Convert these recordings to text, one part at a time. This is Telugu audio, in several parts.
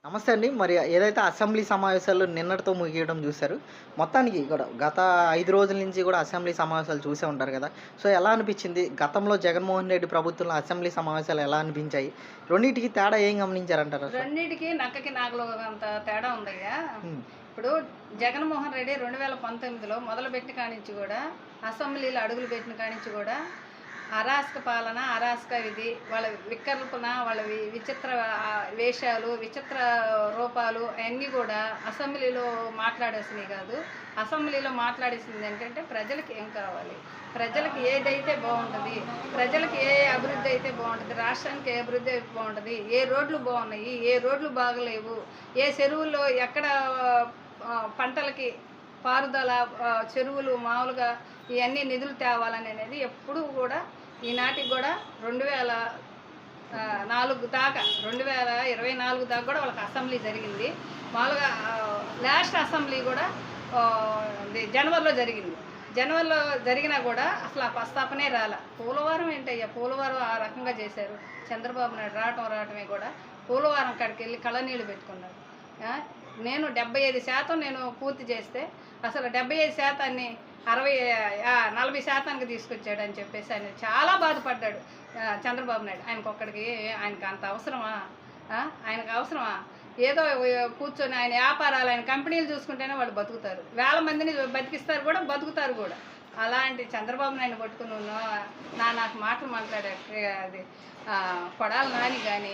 నమస్తే అండి. మరి ఏదైతే అసెంబ్లీ సమావేశాలు నిన్నటితో ముగియడం జూసారు. మొత్తానికి కూడా గత 5 రోజుల నుంచి గూడా అసెంబ్లీ సమావేశాలు చూసే ఉంటారు గదా! సో, ఎలా అనిపిచ్చింది? గతంలో జగన్మోహన్ రెడ్డి ప్రభుత్వంలో అసెంబ్లీ సమావేశాలు ఎలా అనిపించాయి? రెండిటికి తేడా ఏం గమనించారంటారసలు? రెండిటికి నక్కకి నాగలో అంత తేడా ఉందయ్యా. హ్మ్. ఇప్పుడు జగన్మోహన్ రెడ్డి 2019లో మొదలుపెట్టిన కానించి గూడా, అసెంబ్లీలో అడుగులు పెట్టిన కానించి గూడా, అరాచక పాలన, అరాచక విధి, వాళ్ళ వికల్పన, వాళ్ళ విచిత్ర వేషాలు, విచిత్ర రూపాలు అయన్నీ గూడా అసెంబ్లీలో మాట్లాడేసినయి గాదు. అసెంబ్లీలో మాట్లాడేసింది ఏంటంటే ప్రజలకి ఏం కావాలి? ప్రజలకి ఏదైతే బావుంటది? ప్రజలకి ఏ అభివృద్ధి అయితే బావుంటది? రాష్ట్రానికి ఏ అభివృద్ధి అయితే బావుంటది? ఏ రోడ్లు బావున్నాయి? ఏ రోడ్లు బాగలేవు? ఏ చెరువుల్లో ఎక్కడ పంటలకి పారుదల, చెరువులు మామూలుగా ఇయన్నీ నిధులు తేవాలననేది ఎప్పుడూ గూడా ఈనాటికి గూడా 2004 దాకా 2024 దాకా గూడా వాళ్ళకి అసెంబ్లీ జరిగింది. మామూలుగా లాస్ట్ అసెంబ్లీ గూడా జనవరిలో జరిగింది. జనవరిలో జరిగినా గూడా అసలు ఆ ప్రస్తావనే రాలా. పోలవరం ఏంటయ్యా? పోలవరం ఆ రకంగా చేశారు. చంద్రబాబు నాయుడు రావటమే గూడా పోలవరం కాడికెళ్ళి కళ్ళనీళ్ళు పెట్టుకున్నాడు. నేను 75% నేను పూర్తి చేస్తే అసలు 75%ని 40% తీసుకొచ్చాడని చెప్పేసి ఆయన చాలా బాధపడ్డాడు చంద్రబాబు నాయుడు. ఆయనకు అంత అవసరమా? ఆయనకు అవసరమా? ఏదో కూర్చొని ఆయన వ్యాపారాలు, ఆయన కంపెనీలు చూసుకుంటేనే వాళ్ళు బతుకుతారు. వేల మందిని బతికిస్తారు కూడా, బతుకుతారు కూడా. అలాంటి చంద్రబాబు నాయుడు పట్టుకుని నాకు మాటలు మాట్లాడాడు. అది కొడాలి నాని కానీ,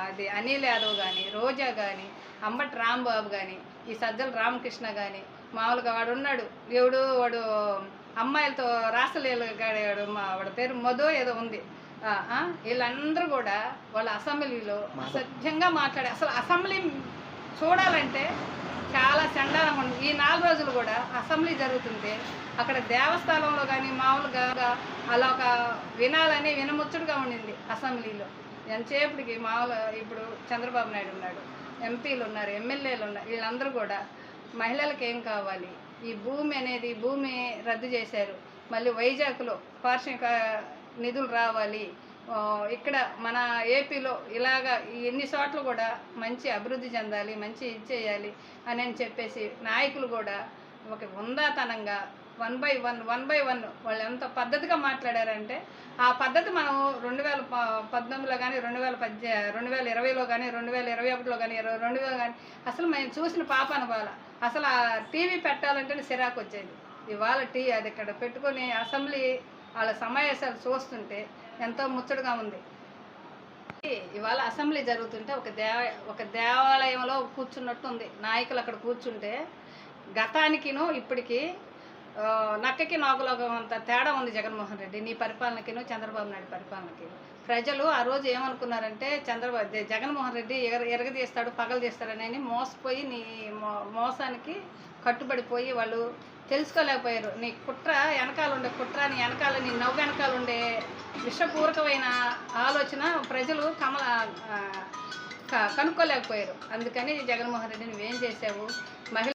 అది అనిల్ యాదవ్ కానీ, రోజా కానీ, అంబటి రాంబాబు కానీ, ఈ సజ్జల రామకృష్ణ కానీ, మామూలుగా వాడు ఉన్నాడు వాడు అమ్మాయిలతో రాసలీల గాడు, వాడి పేరు మధు ఏదో ఉంది. వీళ్ళందరూ కూడా వాళ్ళ అసెంబ్లీలో అసభ్యంగా మాట్లాడే, అసలు అసెంబ్లీ చూడాలంటే చాలా చండాలంగా ఉంది. ఈ 4 రోజులు కూడా అసెంబ్లీ జరుగుతుంటే అక్కడ దేవస్థానంలో కానీ మామూలుగా అలా ఒక వినాలని వినముచ్చటగా ఉండింది అసెంబ్లీలో. ఎంతసేపటికి మామూలుగా ఇప్పుడు చంద్రబాబు నాయుడు ఉన్నాడు, ఎంపీలు ఉన్నారు, ఎమ్మెల్యేలు ఉన్నారు, వీళ్ళందరూ కూడా మహిళలకు ఏం కావాలి? ఈ భూమి రద్దు చేశారు. మళ్ళీ వైజాగ్లో పారిశ్రామిక నిధులు రావాలి. ఇక్కడ మన ఏపీలో ఇలాగా ఎన్ని చోట్ల కూడా మంచి అభివృద్ధి చెందాలి, మంచి ఇది చేయాలి అని చెప్పేసి నాయకులు కూడా ఒక ఉందాతనంగా 1 by 1 వాళ్ళు ఎంత పద్ధతిగా మాట్లాడారంటే ఆ పద్ధతి మనం 2019లో కానీ 2020లో కానీ 2021లో కానీ 2022లో కానీ అసలు మేము చూసిన పాపాన బాల. అసలు ఆ టీవీ పెట్టాలంటే చిరాకు వచ్చేది. ఇవాళ అది ఇక్కడ పెట్టుకొని అసెంబ్లీ వాళ్ళ సమావేశాలు చూస్తుంటే ఎంతో ముచ్చటగా ఉంది. ఇవాళ అసెంబ్లీ జరుగుతుంటే ఒక దేవాలయంలో కూర్చున్నట్టు ఉంది. నాయకులు అక్కడ కూర్చుంటే గతానికిను ఇప్పటికీ నక్కకి నాగులాగా అంత తేడా ఉంది జగన్మోహన్ రెడ్డి నీ పరిపాలనకిను చంద్రబాబు నాయుడు పరిపాలనకి. ప్రజలు ఆ రోజు ఏమనుకున్నారంటే జగన్మోహన్ రెడ్డి ఎరగదీస్తాడు, పగలు తీస్తాడని మోసపోయి నీ మోసానికి కట్టుబడిపోయి వాళ్ళు తెలుసుకోలేకపోయారు. నీ కుట్ర వెనకాల ఉండే కుట్ర, నీ వెనకాల నీ నవ్వు వెనకాల ఉండే విషపూర్వకమైన ఆలోచన ప్రజలు కనుక్కోలేకపోయారు. అందుకని జగన్మోహన్ రెడ్డి నువ్వేం చేసావు?